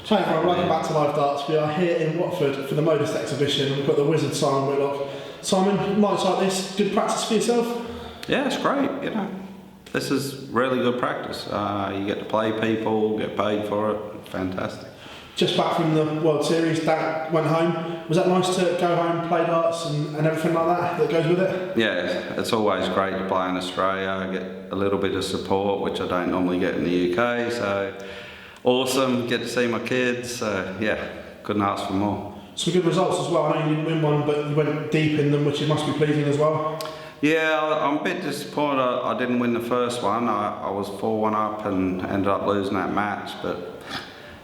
Hi everyone, welcome back to Live Darts. We are here in Watford for the Modest exhibition and we've got the wizard Simon Whitlock. Simon, nights like this, good practice for yourself? Yeah, it's great, you know. This is really good practice. You get to play people, get paid for it, fantastic. Just back from the World Series, Dad went home. Was that nice to go home, play darts and everything like that goes with it? Yeah, it's always great to play in Australia, get a little bit of support, which I don't normally get in the UK, so awesome, get to see my kids, yeah, couldn't ask for more. Some good results as well. I know you didn't win one, but you went deep in them, which must be pleasing as well. Yeah, I'm a bit disappointed I didn't win the first one. I was 4-1 up and ended up losing that match, but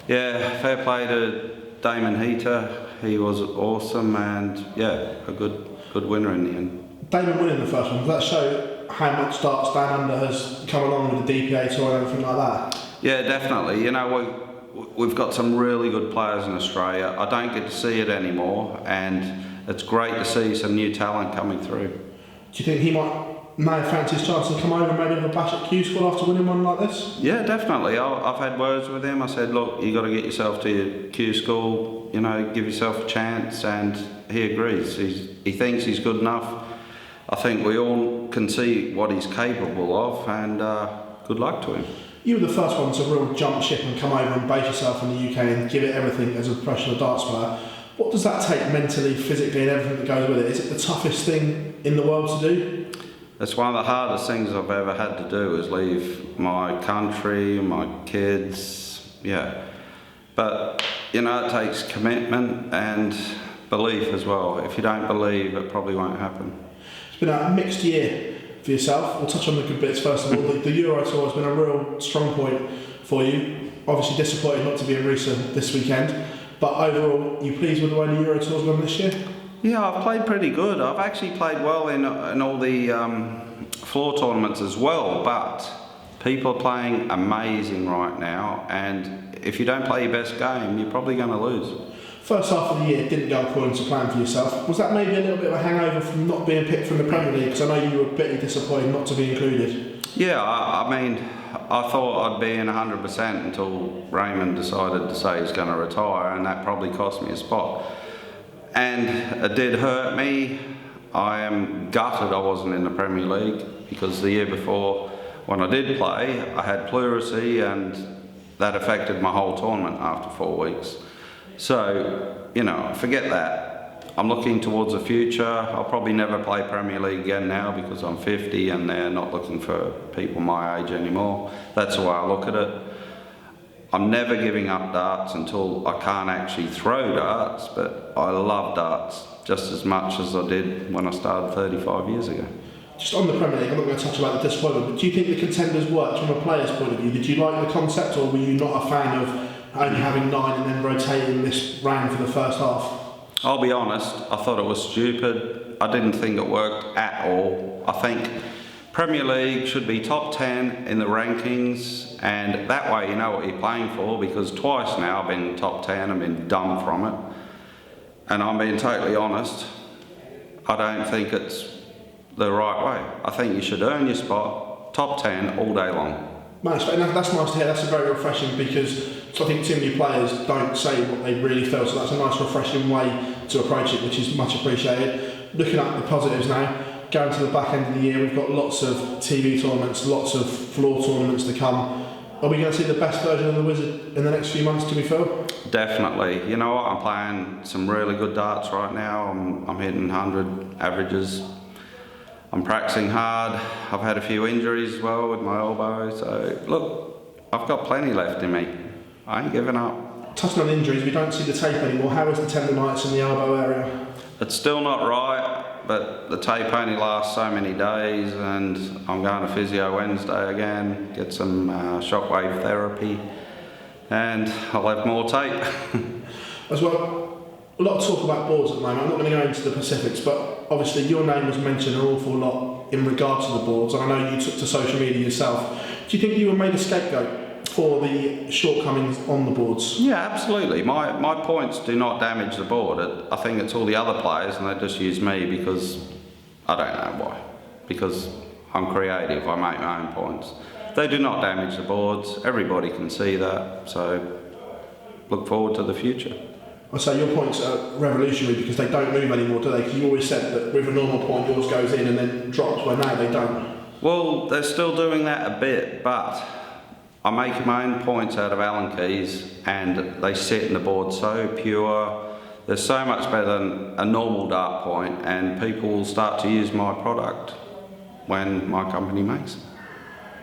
yeah, fair play to Damon Heater. He was awesome and yeah, a good winner in the end. Damon winning the first one, does that show how much darts down under has come along with the DPA tour and everything like that? Yeah, definitely. You know, we've got some really good players in Australia. I don't get to see it anymore, and it's great to see some new talent coming through. Do you think he might now fancy his chance to come over and maybe have a bash at Q School after winning one like this? Yeah, definitely. I've had words with him. I said, look, you got to get yourself to your Q School, you know, give yourself a chance, and he agrees. He thinks he's good enough. I think we all can see what he's capable of, and good luck to him. You were the first one to real jump ship and come over and base yourself in the UK and give it everything as a professional darts player. What does that take mentally, physically and everything that goes with it? Is it the toughest thing in the world to do? It's one of the hardest things I've ever had to do is leave my country, my kids, yeah. But, you know, it takes commitment and belief as well. If you don't believe, it probably won't happen. It's been a mixed year for yourself. We'll touch on the good bits first of all. The Euro Tour has been a real strong point for you. Obviously disappointed not to be in Riesa this weekend, but overall, you pleased with the way the Euro Tour's gone this year? Yeah, I've played pretty good. I've actually played well in all the floor tournaments as well, but people are playing amazing right now, and if you don't play your best game, you're probably going to lose. First half of the year didn't go according to plan for yourself. Was that maybe a little bit of a hangover from not being picked from the Premier League? Because I know you were bitterly disappointed not to be included. Yeah, I mean, I thought I'd be in 100% until Raymond decided to say he's going to retire, and that probably cost me a spot. And it did hurt me. I am gutted I wasn't in the Premier League, because the year before, when I did play, I had pleurisy, and that affected my whole tournament after 4 weeks. So, you know, forget that. I'm looking towards the future. I'll probably never play Premier League again now because I'm 50 and they're not looking for people my age anymore. That's the way I look at it. I'm never giving up darts until I can't actually throw darts, but I love darts just as much as I did when I started 35 years ago. Just on the Premier League, I'm not going to touch about the disappointment, but do you think the contenders worked from a player's point of view? Did you like the concept, or were you not a fan of only having 9 and then rotating this round for the first half? I'll be honest, I thought it was stupid. I didn't think it worked at all. I think Premier League should be top 10 in the rankings, and that way you know what you're playing for, because twice now I've been top 10 and been dumb from it. And I'm being totally honest, I don't think it's the right way. I think you should earn your spot, top 10 all day long. That's nice to hear. That's very refreshing, because I think too many players don't say what they really feel, so that's a nice refreshing way to approach it, which is much appreciated. Looking at the positives now, going to the back end of the year, we've got lots of TV tournaments, lots of floor tournaments to come. Are we going to see the best version of the Wizard in the next few months, to be fair? Definitely. You know what, I'm playing some really good darts right now. I'm hitting 100 averages. I'm practicing hard. I've had a few injuries as well with my elbow, so look, I've got plenty left in me. I ain't giving up. Touching on injuries, we don't see the tape anymore. How is the tendonitis in the elbow area? It's still not right, but the tape only lasts so many days, and I'm going to physio Wednesday again, get some shockwave therapy, and I'll have more tape. As well, a lot of talk about boards at the moment. I'm not going to go into the specifics, but obviously your name was mentioned an awful lot in regard to the boards, and I know you took to social media yourself. Do you think you were made a scapegoat for the shortcomings on the boards? Yeah, absolutely. My points do not damage the board. I think it's all the other players, and they just use me because I don't know why. Because I'm creative, I make my own points. They do not damage the boards. Everybody can see that. So look forward to the future. I'd say your points are revolutionary because they don't move anymore, do they? Because you always said that with a normal point, yours goes in and then drops, where now they don't. Well, they're still doing that a bit, but I make my own points out of Allen keys and they sit in the board so pure. They're so much better than a normal dart point, and people will start to use my product when my company makes it.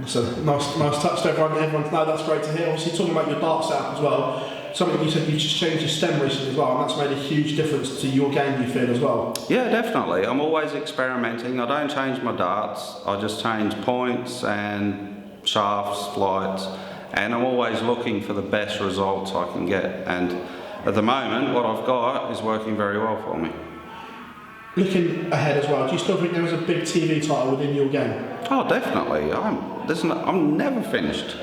That's a nice touch to everyone. No, that's great to hear. Obviously, talking about your dart setup as well, something you said you just changed your stem recently as well, and that's made a huge difference to your game, you feel, as well. Yeah, definitely. I'm always experimenting. I don't change my darts. I just change points and shafts, flights, and I'm always looking for the best results I can get. And at the moment, what I've got is working very well for me. Looking ahead as well, do you still think there is a big TV title within your game? Oh, definitely. I'm never finished.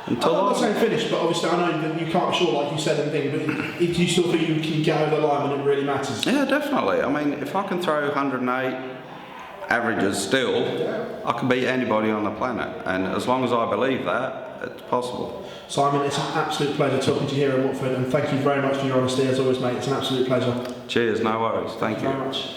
I'm not saying finished, but obviously I know that you can't assure, like you said, anything, but do you still think you can get over the line when it really matters? Yeah, definitely. I mean, if I can throw 108 averages still, I can beat anybody on the planet. And as long as I believe that, it's possible. Simon, it's an absolute pleasure talking to you here in Watford, and thank you very much for your honesty as always, mate. It's an absolute pleasure. Cheers, no worries. Thank you very much.